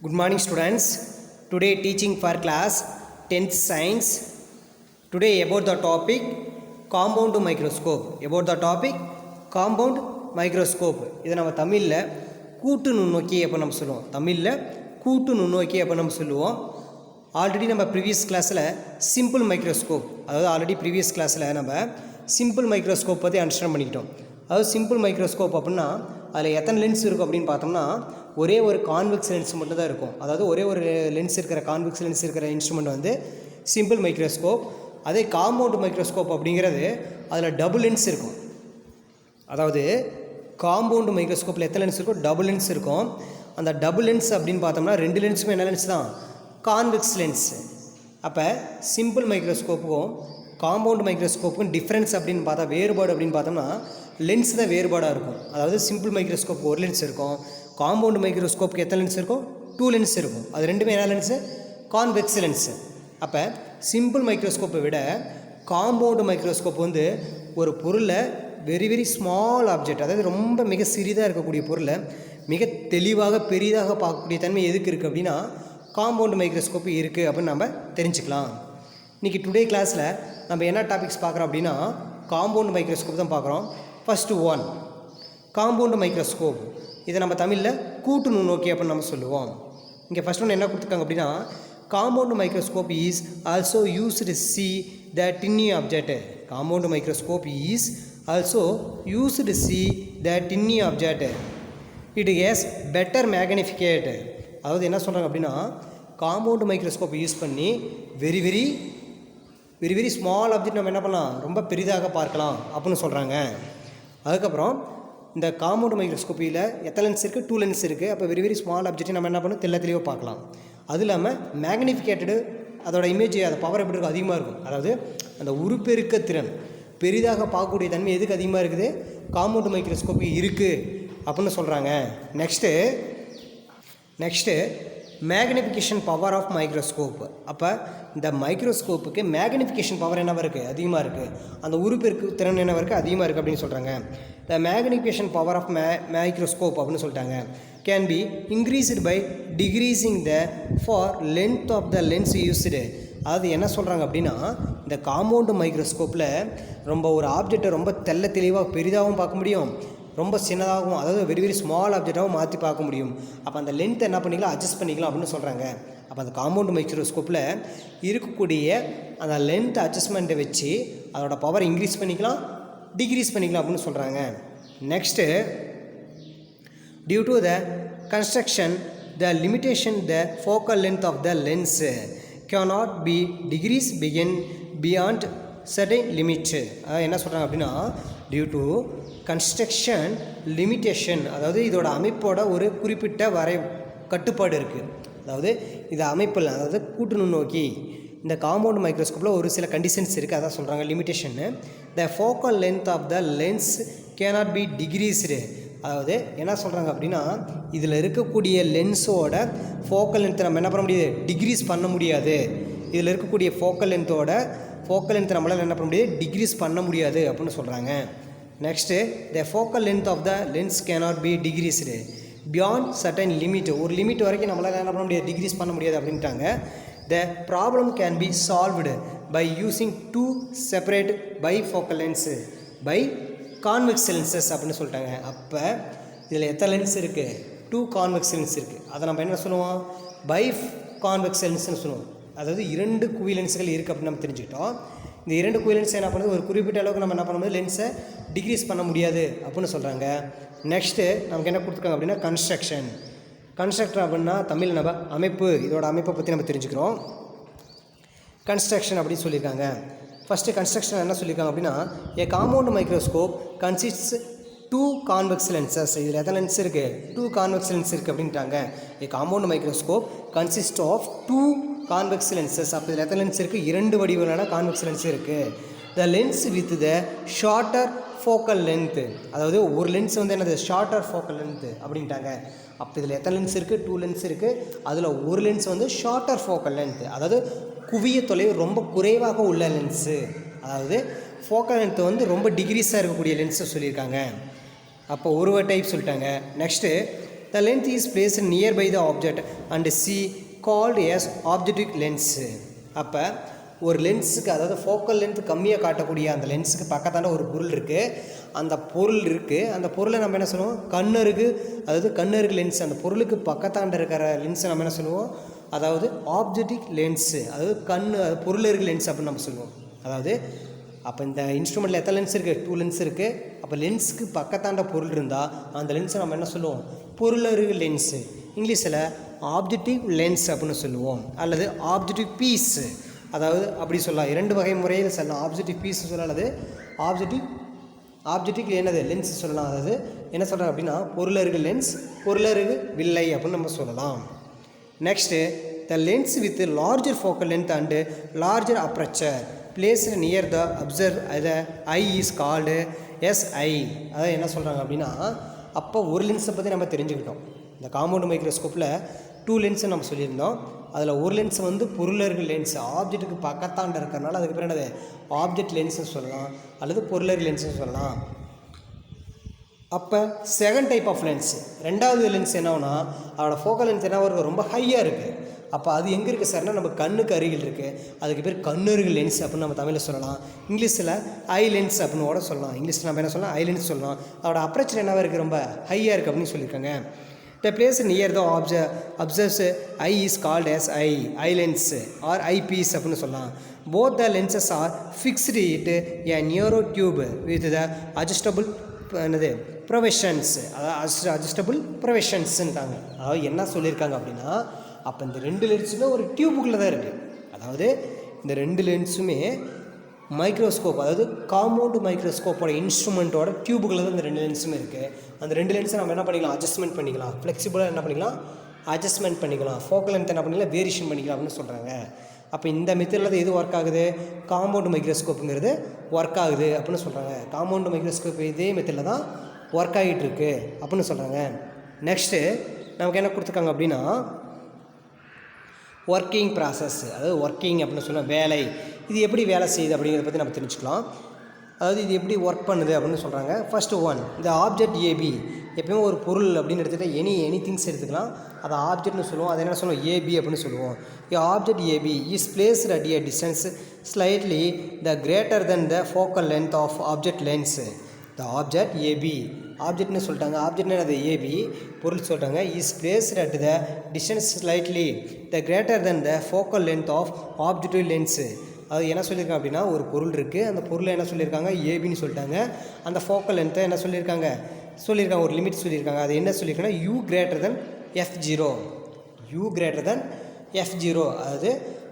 Good morning students. Today teaching for class 10th science. Today about the topic compound microscope. About the topic compound microscope. இதை நம்ம தமிழில் கூட்டு நுண்ணோக்கி அப்போ நம்ம சொல்லுவோம். தமிழில் கூட்டு நுண்ணோக்கி அப்போ நம்ம சொல்லுவோம். ஆல்ரெடி நம்ம ப்ரீவியஸ் கிளாஸில் சிம்பிள் மைக்ரோஸ்கோப், அதாவது ஆல்ரெடி ப்ரீவியஸ் கிளாஸில் நம்ம சிம்பிள் மைக்ரோஸ்கோப் பற்றி அண்டர்ஸ்டாண்ட் பண்ணிக்கிட்டோம். அதாவது சிம்பிள் மைக்ரோஸ்கோப் அப்படின்னா அதில் எத்தனை லென்ஸ் இருக்கும் அப்படின்னு பார்த்தோம்னா ஒரே ஒரு கான்வெக்ஸ் லென்ஸ் மட்டும் தான் இருக்கும். அதாவது ஒரே ஒரு லென்ஸ் இருக்கிற கான்வெக்ஸ் லென்ஸ் இருக்கிற இன்ஸ்ட்ருமெண்ட் வந்து சிம்பிள் மைக்ரோஸ்கோப். அதே காம்பவுண்ட் மைக்ரோஸ்கோப் அப்படிங்கிறது அதில் டபுள் லென்ஸ் இருக்கும். அதாவது காம்பவுண்ட் மைக்ரோஸ்கோப்பில் எத்தனை லென்ஸ் இருக்கும்? டபுள் லென்ஸ் இருக்கும். அந்த டபுள் லென்ஸ் அப்படின்னு பார்த்தோம்னா ரெண்டு லென்ஸுமே என்ன லென்ஸ் தான்? Convex lens. அப்போ சிம்பிள் மைக்ரோஸ்கோப்புக்கும் காம்பவுண்ட் மைக்ரோஸ்கோப்புக்கும் டிஃப்ரென்ஸ் அப்படின்னு பார்த்தா, வேறுபாடு அப்படின்னு பார்த்தோம்னா லென்ஸ் தான் வேறுபாடாக இருக்கும். அதாவது சிம்பிள் மைக்ரோஸ்கோப்புக்கு ஒரு லென்ஸ் இருக்கும், காம்பவுண்ட் மைக்ரோஸ்கோப்புக்கு எத்தனை லென்ஸ் இருக்கும்? 2 லென்ஸ் இருக்கும். அது ரெண்டுமே என்ன லென்ஸு? Convex lens. அப்போ சிம்பிள் மைக்ரோஸ்கோப்பை விட காம்பவுண்ட் மைக்ரோஸ்கோப் வந்து ஒரு பொருளை வெரி ஸ்மால் ஆப்ஜெக்ட், அதாவது ரொம்ப மிக சிறிதாக இருக்கக்கூடிய பொருளை மிக தெளிவாக பெரிதாக பார்க்கக்கூடிய தன்மை எதுக்கு இருக்குது அப்படின்னா காம்பவுண்ட் மைக்ரோஸ்கோப்பு இருக்குது அப்படின்னு நம்ம தெரிஞ்சுக்கலாம். இன்றைக்கி டுடே கிளாஸில் நம்ம என்ன டாபிக்ஸ் பார்க்குறோம் அப்படின்னா காம்பவுண்ட் மைக்ரோஸ்கோப் தான் பார்க்குறோம். First one compound microscope. இதை நம்ம தமிழில் கூட்டு நுண்ணோக்கி அப்படின்னு நம்ம சொல்லுவோம். இங்கே ஃபஸ்ட் ஒன்று என்ன கொடுத்துருக்காங்க அப்படின்னா compound microscope is also used see the tiny object. Compound microscope is also used see the tiny object. It has better magnification. அதாவது என்ன சொல்கிறாங்க அப்படின்னா காம்பவுண்ட் மைக்ரோஸ்கோப் யூஸ் பண்ணி வெரி ஸ்மால் ஆப்ஜெக்ட் நம்ம என்ன பண்ணலாம், ரொம்ப பெரிதாக பார்க்கலாம் அப்படின்னு சொல்கிறாங்க. அதுக்கப்புறம் இந்த காம்பவுண்ட் மைக்ரோஸ்கோப்பியில் எத்தனை லென்ஸ் இருக்குது? 2 லென்ஸ் இருக்குது. அப்போ வெரி ஸ்மால் ஆப்ஜெக்ட் நம்ம என்ன பண்ணணும், தெளிவாக பார்க்கலாம். அது இல்லாமல் மேக்னிஃபிகேட்டடு, அதோட இமேஜ், அது பவர் எப்படி இருக்கும்? அதிகமாக இருக்கும். அதாவது அந்த உருப்பெருக்க திறன், பெரிதாக பார்க்கக்கூடிய தன்மை எதுக்கு அதிகமாக இருக்குது? காம்பவுண்ட் மைக்ரோஸ்கோப்பி இருக்குது அப்படின்னு சொல்கிறாங்க. Next magnification power of microscope. அப்போ இந்த மைக்ரோஸ்கோப்புக்கு மேக்னிஃபிகேஷன் பவர் என்னவாக இருக்குது? அதிகமாக இருக்குது. அந்த உருப்பெருக்கு திறன் என்னவாக இருக்குது? அதிகமாக இருக்குது அப்படின்னு சொல்கிறாங்க. The magnification power of microscope அப்படின்னு சொல்லிட்டாங்க can be increased by decreasing the focal length of the lens used. அதாவது என்ன சொல்கிறாங்க அப்படின்னா இந்த காம்பவுண்டு மைக்ரோஸ்கோப்பில் ரொம்ப ஒரு ஆப்ஜெக்டை ரொம்ப தெளிவாக பெரிதாகவும் பார்க்க முடியும், ரொம்ப சின்னதாகவும், அதாவது வெரி ஸ்மால் ஆப்ஜெக்டாகவும் மாற்றி பார்க்க முடியும். அப்போ அந்த லென்த்தை என்ன பண்ணிக்கலாம், அட்ஜஸ்ட் பண்ணிக்கலாம் அப்படின்னு சொல்கிறாங்க. அப்போ அந்த காம்பவுண்ட் மைக்ரோஸ்கோப்பில் இருக்கக்கூடிய அந்த லென்த் அட்ஜஸ்ட்மெண்ட்டை வச்சு அதோட பவர் இன்க்ரீஸ் பண்ணிக்கலாம், டிக்ரீஸ் பண்ணிக்கலாம் அப்படின்னு சொல்கிறாங்க. Next due to the construction the limitation the focal length of the lens cannot be degrees begin beyond certain limit. அதாவது என்ன சொல்கிறாங்க அப்படின்னா டியூ டு கன்ஸ்ட்ரக்ஷன் லிமிட்டேஷன், அதாவது இதோட அமைப்போட ஒரு குறிப்பிட்ட கட்டுப்பாடு இருக்குது. அதாவது இது அமைப்பில், அதாவது கூட்டு நுண்ணோக்கி இந்த காம்பவுண்ட் மைக்ரோஸ்கோப்பில் ஒரு சில கண்டிஷன்ஸ் இருக்குது, அதான் சொல்கிறாங்க லிமிட்டேஷன்னு. The focal length of the lens cannot be decreased. அதாவது என்ன சொல்கிறாங்க அப்படின்னா இதில் இருக்கக்கூடிய லென்ஸோட ஃபோக்கல் லென்த்தை நம்ம என்ன பண்ண முடியாது, டிக்ரீஸ் பண்ண முடியாது. இதில் இருக்கக்கூடிய ஃபோக்கல் லென்த்தை நம்மளால் என்ன பண்ண முடியாது, டிக்ரீஸ் பண்ண முடியாது அப்படின்னு சொல்கிறாங்க. Next the focal length of the lens cannot be decreased beyond certain limit. ஒரு லிமிட் வரைக்கும் நம்மளால் என்ன பண்ண முடியாது, டிக்ரீஸ் பண்ண முடியாது அப்படின்ட்டாங்க. The problem can be solved by using 2 separate bifocal lens biconvex lenses அப்படின்னு சொல்லிட்டாங்க. அப்போ இதில் எத்தனை லென்ஸ் இருக்குது? 2 கான்வெக்ஸ் லென்ஸ் இருக்குது. அதை நம்ம என்ன சொல்லுவோம், பை கான்வெக்ஸ் லென்ஸ்னு சொல்லுவோம். அதாவது 2 குவி லென்ஸுகள் இருக்குது அப்படின்னு நம்ம தெரிஞ்சுக்கிட்டோம். இந்த 2 குவி லென்ஸ் என்ன பண்ணுறது, ஒரு குறிப்பிட்ட அளவுக்கு நம்ம என்ன பண்ண முடியாது, லென்ஸை டிக்ரீஸ் பண்ண முடியாது அப்படின்னு சொல்கிறாங்க. நெக்ஸ்ட்டு நமக்கு என்ன கொடுத்துருக்காங்க அப்படின்னா கன்ஸ்ட்ரக்டர் அப்படின்னா தமிழ் நம்ம அமைப்பு, இதோட அமைப்பை பற்றி நம்ம தெரிஞ்சுக்கிறோம். கன்ஸ்ட்ரக்ஷன் அப்படின்னு சொல்லியிருக்காங்க. ஃபஸ்ட்டு கன்ஸ்ட்ரக்ஷன் என்ன சொல்லியிருக்காங்க அப்படின்னா a compound microscope consists 2 convex lenses. இதில் எத்தனை லென்ஸ் இருக்குது? 2 கான்வெக்ஸ் லென்ஸ் இருக்குது அப்படின்ட்டாங்க. A compound microscope consist of 2 convex lenses. அப்போ இதில் எத்தனை லென்ஸ் இருக்குது? 2 வடிவிலான கான்வெக்ஸ் லென்ஸ் இருக்குது. The lens with the shorter focal length. அதாவது ஒரு லென்ஸ் வந்து என்னது, ஷார்ட்டர் ஃபோக்கல் லென்த்து அப்படின்ட்டாங்க. அப்போ இதில் எத்தனை லென்ஸ் இருக்குது? 2 லென்ஸ் இருக்குது. அதில் ஒரு லென்ஸ் வந்து ஷார்ட்டர் ஃபோக்கல் லென்த்து, அதாவது குவிய தொலைவு ரொம்ப குறைவாக உள்ள லென்ஸு. அதாவது ஃபோக்கல் லென்த்து வந்து ரொம்ப டிக்ரீஸாக இருக்கக்கூடிய லென்ஸை சொல்லியிருக்காங்க. அப்போ ஒரு டைப் சொல்லிட்டாங்க. Next The length is placed nearby the object and C called as objective lens. அப்போ ஒரு லென்ஸுக்கு, அதாவது ஃபோக்கல் லென்த் கம்மியாக காட்டக்கூடிய அந்த லென்ஸுக்கு பக்கத்தான ஒரு பொருள் இருக்குது. அந்த பொருளை நம்ம என்ன சொல்லுவோம், கண்ணருகு, அதாவது கண்ணருகு லென்ஸ். அந்த பொருளுக்கு பக்கத்தாண்ட இருக்கிற லென்ஸை நம்ம என்ன சொல்லுவோம், அதாவது ஆப்ஜெக்டிவ் லென்ஸு, அதாவது அது பொருளருகு லென்ஸ் அப்படின்னு நம்ம சொல்லுவோம். அதாவது அப்போ இந்த இன்ஸ்ட்ருமெண்ட்டில் எத்தனை லென்ஸ் இருக்குது, 2 லென்ஸ் இருக்குது. அப்போ லென்ஸுக்கு பக்கத்தாண்ட பொருள் இருந்தால் அந்த லென்ஸை நம்ம என்ன சொல்லுவோம், பொருளருகு லென்ஸு. இங்கிலீஷில் ஆப்ஜெக்டிவ் லென்ஸ் அப்படின்னு சொல்லுவோம், அல்லது ஆப்ஜெக்டிவ் பீஸு. அதாவது அப்படி சொல்லலாம், 2 வகை முறையில் சொல்லலாம். ஆப்ஜெக்டிவ் பீஸ் சொல்லலாம், அல்லது ஆப்ஜெக்டிவ் என்னது லென்ஸ் சொல்லலாம். அதாவது என்ன சொல்கிறாங்க அப்படின்னா பொருளருகு லென்ஸ், பொருளருகு வில்லை அப்படின்னு நம்ம சொல்லலாம். Next, the lens with larger focal length and larger aperture placed near the observer the eye is called as eye. அதாவது என்ன சொல்கிறாங்க அப்படின்னா, அப்போ ஒரு லென்ஸை பற்றி நம்ம தெரிஞ்சுக்கிட்டோம். இந்த காம்பவுண்ட் மைக்ரோஸ்கோப்பில் 2 லென்ஸை நம்ம சொல்லியிருந்தோம். அதில் ஒரு லென்ஸ் வந்து பொருளருகு லென்ஸ், ஆப்ஜெக்ட்டுக்கு பக்கத்தாண்ட இருக்கிறனால அதுக்கு பேர் என்னது ஆப்ஜெக்ட் லென்ஸுன்னு சொல்லலாம், அல்லது பொருளருகு லென்ஸுன்னு சொல்லலாம். அப்போ செகண்ட் டைப் ஆஃப் லென்ஸ், ரெண்டாவது லென்ஸ் என்னன்னா அதோட ஃபோக்கல் லென்ஸ் என்ன இருக்கும், ரொம்ப ஹையாக இருக்குது. அப்போ அது எங்கே இருக்குது சார்னா நம்ம கண்ணுக்கு அருகில் இருக்குது. அதுக்கு பேர் கண்ணருகு லென்ஸ் அப்படின்னு நம்ம தமிழில் சொல்லலாம். இங்கிலீஷில் ஐ லென்ஸ் அப்படின்னு கூட சொல்லலாம். இங்கிலீஷில் நம்ம என்ன சொல்லலாம், ஐ லென்ஸ் சொல்லலாம். அதோட அப்ரச்சர் என்னவாக இருக்குது, ரொம்ப ஹையாக இருக்குது அப்படின்னு சொல்லியிருக்காங்க. The place near the observes eye is called as eye lens or eyepiece அப்படின்னு சொல்லலாம். Both the lenses are fixed it a neuro tube with the adjustable என்னது ப்ரொவிஷன்ஸ், அதாவது அட்ஜஸ்டபுள் ப்ரொவிஷன்ஸுன்ட்டாங்க. அதாவது என்ன சொல்லியிருக்காங்க அப்படின்னா, அப்போ இந்த 2 லென்ஸுமே ஒரு டியூபுக்குள்ளே தான் இருக்குது. அதாவது இந்த 2 லென்ஸுமே மைக்ரோஸ்கோப், அதாவது காம்பவுண்ட் மைக்ரோஸ்கோப்போட இன்ஸ்ட்ருமெண்ட்டோட டியூபுக்குள்ளே தான் இந்த 2 லென்ஸுமே இருக்குது. அந்த 2 லென்ஸை நம்ம என்ன பண்ணிக்கலாம், அட்ஜஸ்ட்மெண்ட் பண்ணிக்கலாம். ஃப்ளெக்சிபிளாக என்ன பண்ணிக்கலாம், அட்ஜஸ்ட்மெண்ட் பண்ணிக்கலாம். ஃபோக்கல் லென்த் என்ன பண்ணிக்கலாம், வேரியேஷன் பண்ணிக்கலாம் அப்படின்னு சொல்கிறாங்க. அப்போ இந்த மெத்தடில் எது ஒர்க் ஆகுது, காம்பவுண்ட் மைக்ரோஸ்கோப்புங்கிறது ஒர்க் ஆகுது அப்படின்னு சொல்கிறாங்க. காம்பவுண்ட் மைக்ரோஸ்கோப் இதே மெத்தடில் தான் ஒர்க் ஆகிட்டு இருக்கு அப்படின்னு சொல்கிறாங்க. நெக்ஸ்ட்டு நமக்கு என்ன கொடுத்துருக்காங்க அப்படின்னா, ஒர்க்கிங் ப்ராசஸ், அதாவது ஒர்க்கிங் அப்படின்னு சொன்னால் வேலை, இது எப்படி வேலை செய்யுது அப்படிங்கிறத பற்றி நம்ம தெரிஞ்சுக்கலாம். அதாவது இது எப்படி ஒர்க் பண்ணுது அப்படின்னு சொல்கிறாங்க. ஃபஸ்ட்டு ஒன், இந்த ஆப்ஜெக்ட் ஏபி, எப்பயுமே ஒரு பொருள் அப்படின்னு எடுத்துகிட்டா எனி திங்ஸ் எடுத்துக்கலாம், அதை ஆப்ஜெக்ட்னு சொல்லுவோம். அதை என்ன சொல்லுவோம், ஏபி அப்படின்னு சொல்லுவோம். Object AB is placed at a distance slightly the greater than the focal length of object lens. The object AB, ஆப்ஜெக்ட்னு சொல்லிட்டாங்க, ஆப்ஜெக்ட்னு அது ஏபி பொருள் சொல்லிட்டாங்க. Is placed at the distance slightly the greater than the focal length of objective lens. அது என்ன சொல்லியிருக்காங்க அப்படின்னா, ஒரு பொருள் இருக்குது, அந்த பொருளை என்ன சொல்லியிருக்காங்க, ஏபின்னு சொல்லிட்டாங்க. அந்த ஃபோக்கல் லென்த்தை என்ன சொல்லியிருக்காங்க, ஒரு லிமிட் சொல்லியிருக்காங்க. அது என்ன சொல்லியிருக்காங்கன்னா, you greater than F0, you greater than F0.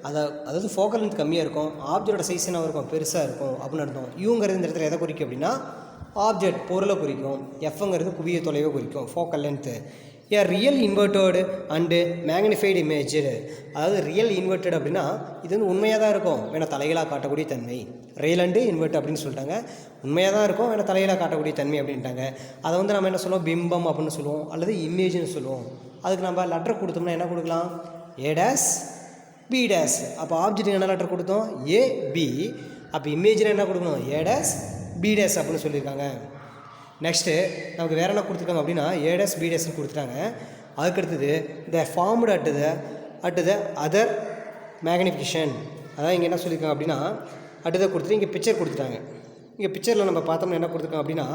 அதாவது ஃபோக்கல் லென்த் கம்மியாக இருக்கும், ஆப்ஜெக்டோட சைஸ் என்ன இருக்கும், பெருசாக இருக்கும் அப்படின்னு அர்த்தம். யூங்கிறது இந்த இடத்துல எதை குறிக்கும் அப்படின்னா, ஆப்ஜெக்ட் பொருளை குறிக்கும். எஃப்ங்கிறது குவிய தொலைவை குறிக்கும், focal length. A real inverted and magnified image, அதாவது ரியல் இன்வெர்ட்டட் அப்படின்னா இது வந்து உண்மையாக தான் இருக்கும், வேணால் தலைகளாக காட்டக்கூடிய தன்மை. ரியல் அண்டு இன்வெர்ட் அப்படின்னு சொல்லிட்டாங்க. உண்மையாக தான் இருக்கும், வேணால் தலைகளாக காட்டக்கூடிய தன்மை அப்படின்ட்டாங்க. அதை வந்து நம்ம என்ன சொல்லுவோம், பிம்பம் அப்படின்னு சொல்லுவோம், அல்லது இமேஜ்னு சொல்லுவோம். அதுக்கு நம்ம லெட்டர் கொடுத்தோம்னா என்ன கொடுக்கலாம், A டேஸ் B டேஸ். அப்போ ஆப்ஜெக்ட்டுக்கு என்ன லெட்டர் கொடுத்தோம், AB. அப்போ இமேஜில் என்ன கொடுக்கணும், A டேஸ் B டேஸ் அப்படின்னு சொல்லியிருக்காங்க. நெக்ஸ்ட்டு நமக்கு வேறு என்ன கொடுத்துருக்காங்க அப்படின்னா, A டேஸ் B டேஸ்ன்னு கொடுத்துட்டாங்க. அதுக்கடுத்தது the formed at the other magnification. அதான் இங்கே என்ன சொல்லியிருக்காங்க அப்படின்னா, அடுத்த கொடுத்துட்டு இங்கே பிக்சர் கொடுத்துட்டாங்க. இங்கே பிக்சரில் நம்ம பார்த்தோம்னா என்ன கொடுத்துருக்காங்க அப்படின்னா,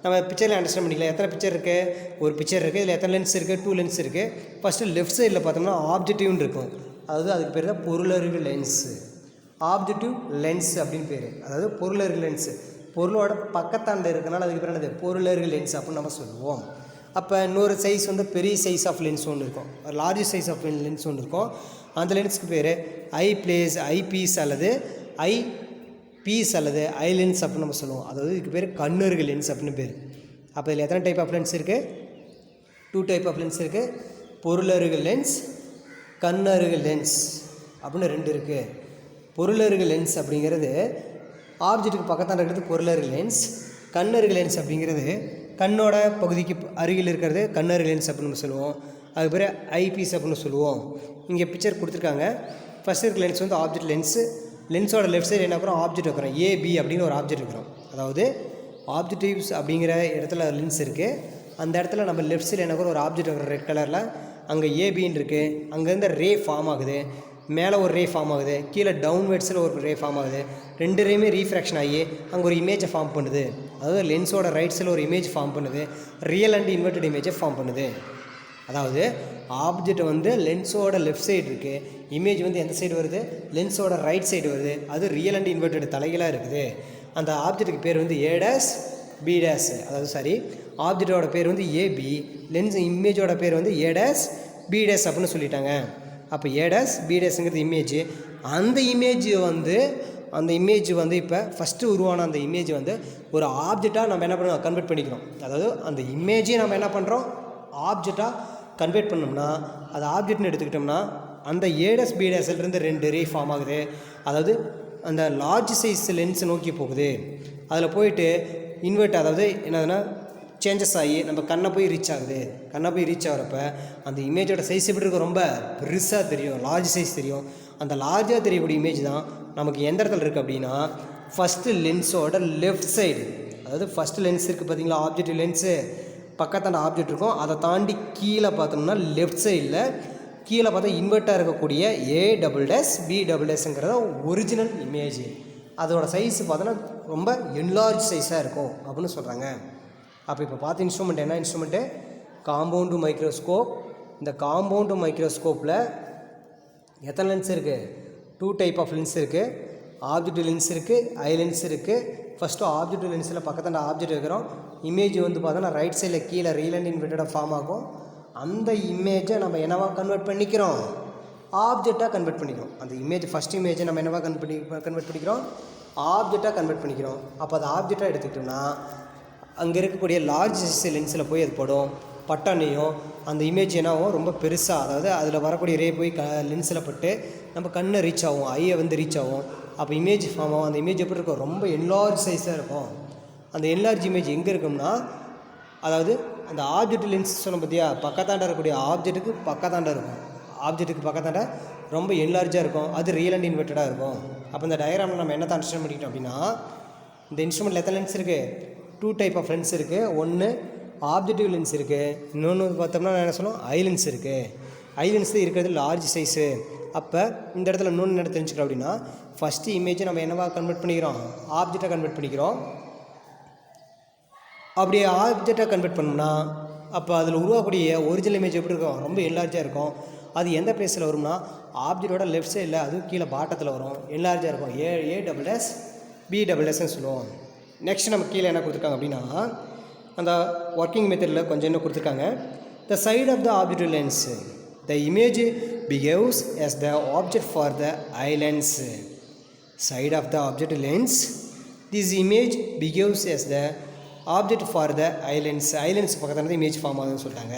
நம்ம பிக்சரில் அண்டர்ஸ்டாண்ட் பண்ணிக்கலாம். எத்தனை பிக்சர் இருக்குது, ஒரு பிக்சர் இருக்குது, இதில் எத்தனை லென்ஸ் இருக்குது, 2 லென்ஸ் இருக்குது. ஃபஸ்ட்டு லெஃப்ட் சைடில் பார்த்தோம்னா ஆப்ஜெக்டிவ்னு இருக்கும், அதாவது அதுக்கு பேர் தான் பொருளருகு லென்ஸு. ஆப்ஜெக்டிவ் லென்ஸ் அப்படின்னு பேர், அதாவது பொருளருகு லென்ஸு. பொருளோட பக்கத்தாண்ட இருக்கிறனால அதுக்கு பேர் என்னது, பொருளருகு லென்ஸ் அப்படின்னு நம்ம சொல்லுவோம். அப்போ இன்னொரு சைஸ் வந்து பெரிய சைஸ் ஆஃப் லென்ஸ் ஒன்று இருக்கும், லார்ஜ் சைஸ் ஆஃப் லென்ஸ் ஒன்று இருக்கும். அந்த லென்ஸுக்கு பேர் ஐ பீஸ் அல்லது ஐ பீஸ் அல்லது ஐ லென்ஸ் அப்படின்னு நம்ம சொல்லுவோம். அதாவது இதுக்கு பேர் கண்ணருகு லென்ஸ் அப்படின்னு பேர். அப்போ இதில் எத்தனை டைப் ஆஃப் லென்ஸ் இருக்குது, 2 டைப் ஆஃப் லென்ஸ் இருக்குது. பொருளருகு லென்ஸ், கண்ணருகு லென்ஸ் அப்படின்னு 2 இருக்குது. பொருளருகு லென்ஸ் அப்படிங்கிறது ஆப்ஜெக்ட்டுக்கு பக்கத்தான இருக்கிறது பொருளருகு லென்ஸ். கண்ணருகு லென்ஸ் அப்படிங்கிறது கண்ணோட பகுதிக்கு அருகில் இருக்கிறது கண்ணருகு லென்ஸ் அப்படின்னு நம்ம சொல்லுவோம். அது பேர் ஐபீஸ் அப்படின்னு சொல்லுவோம். இங்கே பிக்சர் கொடுத்துருக்காங்க. ஃபஸ்ட் இருக்க லென்ஸ் வந்து ஆப்ஜெக்ட் லென்ஸு. லென்ஸோட லெஃப்ட் சைடு என்ன இருக்கிறோம், ஆப்ஜெக்ட் வைக்கிறோம், ஏபி அப்படின்னு ஒரு ஆப்ஜெக்ட் இருக்கிறோம். அதாவது ஆப்ஜெக்டிவ்ஸ் அப்படிங்கிற இடத்துல லென்ஸ் இருக்குது, அந்த இடத்துல நம்ம லெஃப்ட் சைடில் என்ன ஒரு ஆப்ஜெக்ட் இருக்கிற ரெட் கலரில் அங்கே ஏபின்னு இருக்குது, அங்கேருந்து ரே ஃபார்ம் ஆகுது, மேலே ஒரு ரே ஃபார்ம் ஆகுது, கீழே டவுன்வர்ட்ஸில் ஒரு ரே ஃபார்ம் ஆகுது, ரெண்டு ரேமே ரீஃப்ராக்ஷன் ஆகி அங்கே ஒரு இமேஜை ஃபார்ம் பண்ணுது. அதாவது லென்ஸோட ரைட் சைடில் ஒரு இமேஜ் ஃபார்ம் பண்ணுது, ரியல் அண்ட் இன்வெர்டட் இமேஜை ஃபார்ம் பண்ணுது. அதாவது ஆப்ஜெக்ட் வந்து லென்ஸோட லெஃப்ட் சைடு இருக்குது, இமேஜ் வந்து எந்த சைடு வருது, லென்ஸோட ரைட் சைடு வருது, அது ரியல் அண்ட் இன்வெர்டட் தலைகளாக இருக்குது. அந்த ஆப்ஜெக்ட்டுக்கு பேர் வந்து A டேஸ் B டேஸ், அதாவது சாரி ஆப்ஜெக்டோட பேர் வந்து ஏபி, லென்ஸ் இமேஜோட பேர் வந்து A டேஸ் B டேஸ் அப்படின்னு சொல்லிட்டாங்க. அப்போ A டேஸ் B டேஸுங்கிறது இமேஜ். அந்த இமேஜ் வந்து இப்போ ஃபஸ்ட்டு உருவான அந்த இமேஜ் வந்து ஒரு ஆப்ஜெக்டாக நம்ம என்ன பண்ணுறோம், கன்வெர்ட் பண்ணிக்கிறோம். அதாவது அந்த இமேஜையும் நம்ம என்ன பண்ணுறோம், ஆப்ஜெக்டாக கன்வெர்ட் பண்ணோம்னா, அது ஆப்ஜெக்ட்னு எடுத்துக்கிட்டோம்னா அந்த A டேஸ் B டேஸ்லேருந்து ரெண்டு ரே ஃபார்ம் ஆகுது. அதாவது அந்த லார்ஜ் சைஸ் லென்ஸ் நோக்கி போகுது, அதில் போயிட்டு இன்வெர்ட், அதாவது என்னதுன்னா சேஞ்சஸ் ஆகி நம்ம கண்ணை போய் ரீச் ஆகுது. கண்ணை போய் ரீச் ஆகிறப்ப அந்த இமேஜோட சைஸ் எப்படி இருக்கும், ரொம்ப பெருசாக தெரியும், லார்ஜ் சைஸ் தெரியும். அந்த லார்ஜாக தெரியக்கூடிய இமேஜ் தான் நமக்கு எந்த இடத்துல இருக்குது அப்படின்னா ஃபஸ்ட்டு லென்ஸோட லெஃப்ட் சைடு. அதாவது ஃபஸ்ட்டு லென்ஸ் இருக்குது பார்த்தீங்களா, ஆப்ஜெக்ட் லென்ஸு பக்கத்தான ஆப்ஜெக்ட் இருக்கும், அதை தாண்டி கீழே பார்த்தோம்னா லெஃப்ட் சைடில் கீழே பார்த்தா இன்வெர்ட்டாக இருக்கக்கூடிய A double dash B double டேஸுங்கிறத ஒரிஜினல் இமேஜ். அதோட சைஸ் பார்த்தோன்னா ரொம்ப என்லார்ஜ் சைஸாக இருக்கும் அப்படின்னு சொல்கிறாங்க. அப்போ இப்போ பார்த்த இன்ஸ்ட்ருமெண்ட் என்ன இன்ஸ்ட்ருமெண்ட்டு, காம்பவுண்டு மைக்ரோஸ்கோப். இந்த காம்பவுண்டு மைக்ரோஸ்கோப்பில் எத்தனை லென்ஸ் இருக்குது, 2 டைப் ஆஃப் லென்ஸ் இருக்குது. ஆப்ஜெக்ட் லென்ஸ் இருக்குது, ஐ லென்ஸ் இருக்குது. ஃபஸ்ட்டு ஆப்ஜெக்ட் லென்ஸில் பக்கத்தாண்ட ஆப்ஜெக்ட் வைக்கிறோம், இமேஜ் வந்து பார்த்தோன்னா ரைட் சைடில் கீழே ரியல் அண்ட் இன்வெர்ட்டடாக ஃபார்ம் ஆகும். அந்த இமேஜை நம்ம என்னவா கன்வெர்ட் பண்ணிக்கிறோம், ஆப்ஜெக்டாக கன்வெர்ட் பண்ணிக்கிறோம். அந்த இமேஜ் ஃபஸ்ட் இமேஜை நம்ம என்னவா கன்வெர்ட் பண்ணிக்கிறோம், ஆப்ஜெக்டாக கன்வெர்ட் பண்ணிக்கிறோம். அப்போ அது ஆப்ஜெக்டாக எடுத்துக்கிட்டோம்னா அங்கே இருக்கக்கூடிய லார்ஜ் சைஸ் லென்ஸில் போய் அது படும், பட்டானையும் அந்த இமேஜ் என்னாகும் ரொம்ப பெருசாக, அதாவது அதில் வரக்கூடிய ரே போய் லென்ஸில் பட்டு நம்ம கண்ணை ரீச் ஆகும், ஐயை வந்து ரீச் ஆகும். அப்போ இமேஜ் ஃபார்ம் ஆகும். அந்த இமேஜ் எப்படி இருக்கும், ரொம்ப என்லார்ஜ் சைஸாக இருக்கும். அந்த என்லார்ஜ் இமேஜ் எங்கே இருக்கும்னா, அதாவது அந்த ஆப்ஜெக்ட் லென்ஸ் சொன்ன பார்த்தியா, பக்கத்தாண்ட இருக்கக்கூடிய ஆப்ஜெக்ட்டுக்கு பக்கத்தாண்ட இருக்கும், ஆப்ஜெக்ட்டுக்கு பக்கத்தாண்ட ரொம்ப என்லார்ஜாக இருக்கும், அது ரியல் அண்ட் இன்வெர்ட்டடாக இருக்கும். அப்போ இந்த டயக்ராமில் நம்ம என்ன அண்டர்ஸ்டாண்ட் பண்ணிக்கிட்டோம் அப்படின்னா, இந்த இன்ஸ்ட்ருமெண்ட்டில் எத்தனை லென்ஸ் இருக்குது, 2 டைப் ஆஃப் லென்ஸ் இருக்குது. ஒன்று ஆப்ஜெக்டிவ் லென்ஸ் இருக்குது, இன்னொன்று பார்த்தோம்னா என்ன சொல்லுவோம், ஐ லென்ஸ் இருக்குது. ஐ லென்ஸ் இருக்கிறது லார்ஜ் சைஸு. அப்போ இந்த இடத்துல இன்னொன்று என்ன தெரிஞ்சுக்கிறோம் அப்படின்னா, ஃபஸ்ட்டு இமேஜை நம்ம என்னவா கன்வெர்ட் பண்ணிக்கிறோம், ஆப்ஜெக்டாக கன்வெர்ட் பண்ணிக்கிறோம். அப்படி ஆப்ஜெக்டாக கன்வெர்ட் பண்ணோம்னா அப்போ அதில் உருவாக்கக்கூடிய ஒரிஜினல் இமேஜ் எப்படி இருக்கும், ரொம்ப என்லார்ஜாக இருக்கும். அது எந்த பிளேஸில் வரும்னா ஆப்ஜெக்டோட லெஃப்ட் சைடில், அதுவும் கீழே பாட்டத்தில் வரும், என்லார்ஜாக இருக்கும். A double S B double எஸ்ன்னு சொல்லுவோம். நெக்ஸ்ட் நம்ம கீழே என்ன கொடுத்துருக்காங்க அப்படின்னா, அந்த ஒர்க்கிங் மெத்தடில் கொஞ்சம் என்ன கொடுத்துருக்காங்க, the side of the object lens the image behaves as the object for the eye lens. Side of the object lens this image behaves as the object for the eye lens. Eye lens பக்கத்தில் image form ஆகுதுன்னு சொல்லிட்டாங்க.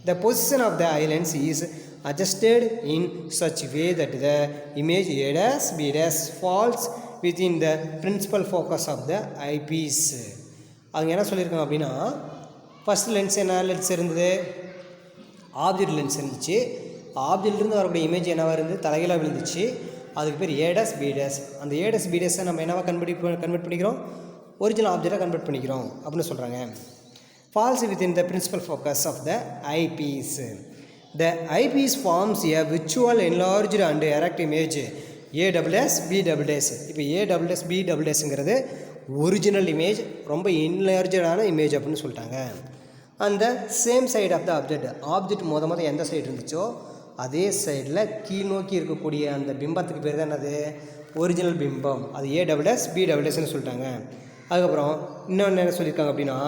The position of the eye lens is adjusted in such way that the image A dash B dash falls within the principal focus of the eyepiece. அவங்க என்ன சொல்லியிருக்காங்க அப்படின்னா, first lens என்ன lens இருந்தது, object lens இருந்துச்சு. ஆப்ஜெக்ட்லேருந்து வரக்கூடிய image என்னவாக இருந்தது, தலைகளாக விழுந்துச்சு. அதுக்கு பேர் A dash B dash. அந்த A dash B dash நம்ம என்னவா கன்வெர்ட் பண்ணிக்கிறோம், ஒரிஜினல் ஆப்ஜெக்டாக கன்வெர்ட் பண்ணிக்கிறோம் அப்படின்னு சொல்கிறாங்க. falls within the principal focus of the eyepiece. The eyepiece forms a visual enlarged and erect image A double S B double S. இப்போ A double S B double Sங்கிறது original image, ரொம்ப என்லார்ஜடான image அப்படின்னு சொல்லிட்டாங்க. அந்த same side of the object மொதல் எந்த side இருந்துச்சோ அதே சைடில் கீழ் நோக்கி இருக்கக்கூடிய அந்த பிம்பத்துக்கு பேர் தான் என்னது, ஒரிஜினல் பிம்பம். அது A double S B double Sன்னு சொல்லிட்டாங்க. அதுக்கப்புறம் இன்னொன்று என்ன சொல்லியிருக்காங்க அப்படின்னா,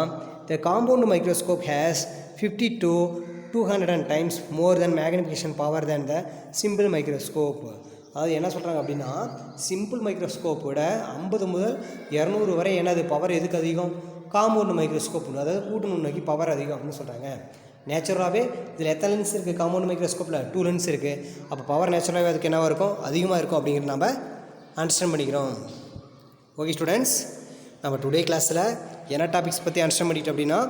the compound microscope has 50 to 200 times more than magnification power than the simple microscope. அதாவது என்ன சொல்கிறாங்க அப்படின்னா, சிம்பிள் மைக்ரோஸ்கோப்போட 50 முதல் 200 வரை என்னது பவர் எதுக்கு அதிகம், காம்பவுண்ட் மைக்ரோஸ்கோப், அதாவது கூட்டு நுண்ணோக்கி பவர் அதிகம் அப்படின்னு சொல்கிறாங்க. நேச்சுரலாகவே இதில் எத்தனை லென்ஸ் இருக்குது, காம்பவுண்ட் மைக்ரோஸ்கோப்பில் 2 லென்ஸ் இருக்குது. அப்போ பவர் நேச்சுரலாகவே அதுக்கு என்னவாக இருக்கும், அதிகமாக இருக்கும் அப்படிங்கிறது நம்ம அண்டர்ஸ்டாண்ட் பண்ணிக்கிறோம். ஓகே ஸ்டூடெண்ட்ஸ், நம்ம டுடே கிளாஸில் என்ன டாபிக்ஸ் பற்றி அண்டர்ஸ்டாண்ட் பண்ணிட்டோம் அப்படின்னா,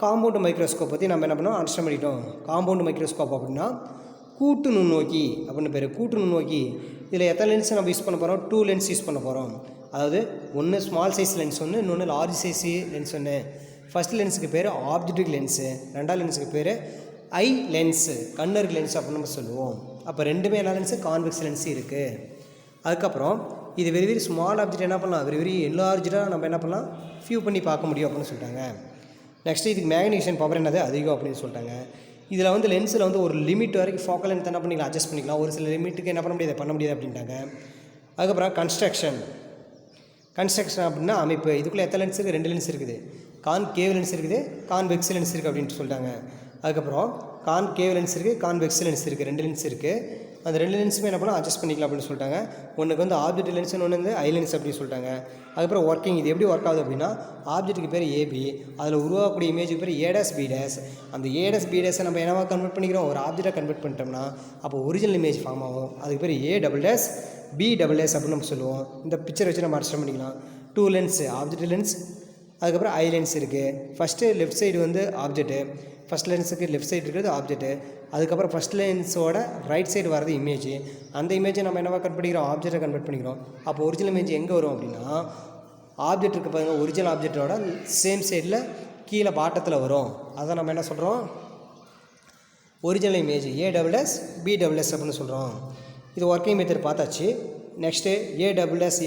காம்பவுண்ட் மைக்ரோஸ்கோப் பற்றி நம்ம என்ன பண்ணோம் அண்டர்ஸ்டாண்ட் பண்ணிட்டோம். காம்பவுண்ட் மைக்ரோஸ்கோப் அப்படின்னா கூட்டு நுண்ணோக்கி அப்படின்னு பேர். கூட்டு நுண்ணோக்கி இதில் எத்தனை லென்ஸ் நம்ம யூஸ் பண்ண போகிறோம், 2 லென்ஸ் யூஸ் பண்ண போகிறோம். அதாவது ஒன்று ஸ்மால் சைஸ் லென்ஸ் ஒன்று, இன்னொன்று லார்ஜ் சைஸ் லென்ஸ் ஒன்று. ஃபஸ்ட் லென்ஸுக்கு பேர் ஆப்ஜெக்டிவ் லென்ஸு, ரெண்டாவது லென்ஸுக்கு பேர் ஐ லென்ஸு, கண்ணருக்கு லென்ஸ் அப்படின்னு நம்ம சொல்லுவோம். அப்போ ரெண்டுமே என்ன லென்ஸு, கான்வெக்ஸ் லென்ஸு இருக்குது. அதுக்கப்புறம் இது வெரி வெரி ஸ்மால் ஆப்ஜெக்ட் என்ன பண்ணலாம், வெரி வெரி என்லார்ஜாக நம்ம என்ன பண்ணலாம், வியூ பண்ணி பார்க்க முடியும் அப்படின்னு சொல்லிட்டாங்க. நெக்ஸ்ட்டு இதுக்கு மேக்னிஃபிகேஷன் பவர் என்னது அதிகம் அப்படின்னு சொல்லிட்டாங்க. இதில் வந்து லென்ஸில் வந்து ஒரு லிமிட் வரைக்கும் ஃபோக்கல் லென்த் என்ன பண்ணிக்கலாம், அட்ஜஸ்ட் பண்ணிக்கலாம். ஒரு சில லிமிட்டுக்கு என்ன பண்ண முடியாது அப்படின்ட்டாங்க. அதுக்கப்புறம் கன்ஸ்ட்ரக்ஷன் அப்படின்னா அமைப்பு. இதுக்குள்ளே எத்தனை லென்ஸ் இருக்குது, 2 லென்ஸ் இருக்குது. கான்கேவ் லென்ஸ் இருக்குது, கான்வெக்ஸ் லென்ஸ் இருக்குது அப்படின்ட்டு சொல்லிட்டாங்க. அதுக்கப்புறம் கான்கேவ் லென்ஸ் இருக்குது, கான்வெக்ஸ் லென்ஸ் இருக்குது, 2 லென்ஸ் இருக்குது. அந்த 2 லென்ஸுமே என்ன பண்ணலாம், அட்ஜஸ்ட் பண்ணிக்கலாம் அப்படின்னு சொல்லிட்டாங்க. ஒன்றுக்கு வந்து ஆப்ஜெக்ட் லென்ஸ்னு ஒன்று வந்து ஐ லென்ஸ் அப்படின்னு சொல்லிட்டாங்க. அதுக்கப்புறம் ஒர்க்கிங், இது எப்படி ஒர்க் ஆகுது அப்படின்னா, ஆப்ஜெக்ட்டுக்கு பேர் ஏபி, அதில் உருவாக்கக்கூடிய இமேஜுக்கு பேர் ஏடாஸ் பிடாஸ். அந்த ஏடாஸ் பிடாஸை நம்ம என்னவா கன்வெர்ட் பண்ணிக்கிறோம், ஒரு ஆப்ஜெக்டாக கன்வெர்ட் பண்ணிட்டோம்னா அப்போ ஒரிஜினல் இமேஜ் ஃபார்ம் ஆகும். அதுக்கு பேர் A double dash B double S அப்படின்னு நம்ம சொல்லுவோம். இந்த பிக்சர் வச்சு நம்ம அண்டர்ஸ்டாண்ட் பண்ணிக்கலாம். 2 லென்ஸு, ஆப்ஜெக்ட் லென்ஸ், அதுக்கப்புறம் ஐ லென்ஸ் இருக்குது. ஃபஸ்ட்டு லெஃப்ட் சைடு வந்து ஆப்ஜெக்ட்டு, ஃபஸ்ட் லென்ஸுக்கு லெஃப்ட் சைடு இருக்கிறது ஆப்ஜெக்ட்டு. அதுக்கப்புறம் ஃபஸ்ட் லென்ஸோட ரைட் சைடு வரது இமேஜ். அந்த இமேஜை நம்ம என்னவா கன்வெர்ட் பண்ணிக்கிறோம், ஆப்ஜெக்டை கன்வெர்ட் பண்ணிக்கிறோம். அப்போ ஒரிஜினல் இமேஜ் எங்கே வரும் அப்படின்னா, ஆப்ஜெக்ட் இருக்குது பாருங்கள், ஒரிஜினல் ஆப்ஜெக்டோட சேம் சைடில் கீழே பாட்டத்தில் வரும். அதை நம்ம என்ன சொல்கிறோம், original image A double S B double S அப்படின்னு சொல்கிறோம். இது ஒர்க்கிங் மெத்தட் பார்த்தாச்சு. Next A double S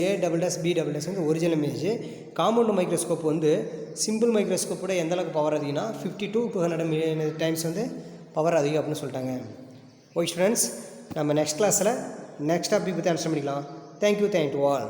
B double S வந்து ஒரிஜினல் இமேஜ். காம்பவுண்ட் மைக்ரோஸ்கோப் வந்து சிம்பிள் மைக்ரோஸ்கோப்போட எந்தளவுக்கு பவர் அதிகம்னா 50 to 200 டைம்ஸ் வந்து பவர் அதிகம் அப்படின்னு சொல்லிட்டாங்க. ஓகே ஸ்டூடெண்ட்ஸ், நம்ம நெக்ஸ்ட் கிளாஸில் நெக்ஸ்ட் டாபிக் பற்றி அண்டர்ஸ்டாண்ட் பண்ணிக்கலாம். Thank you to all.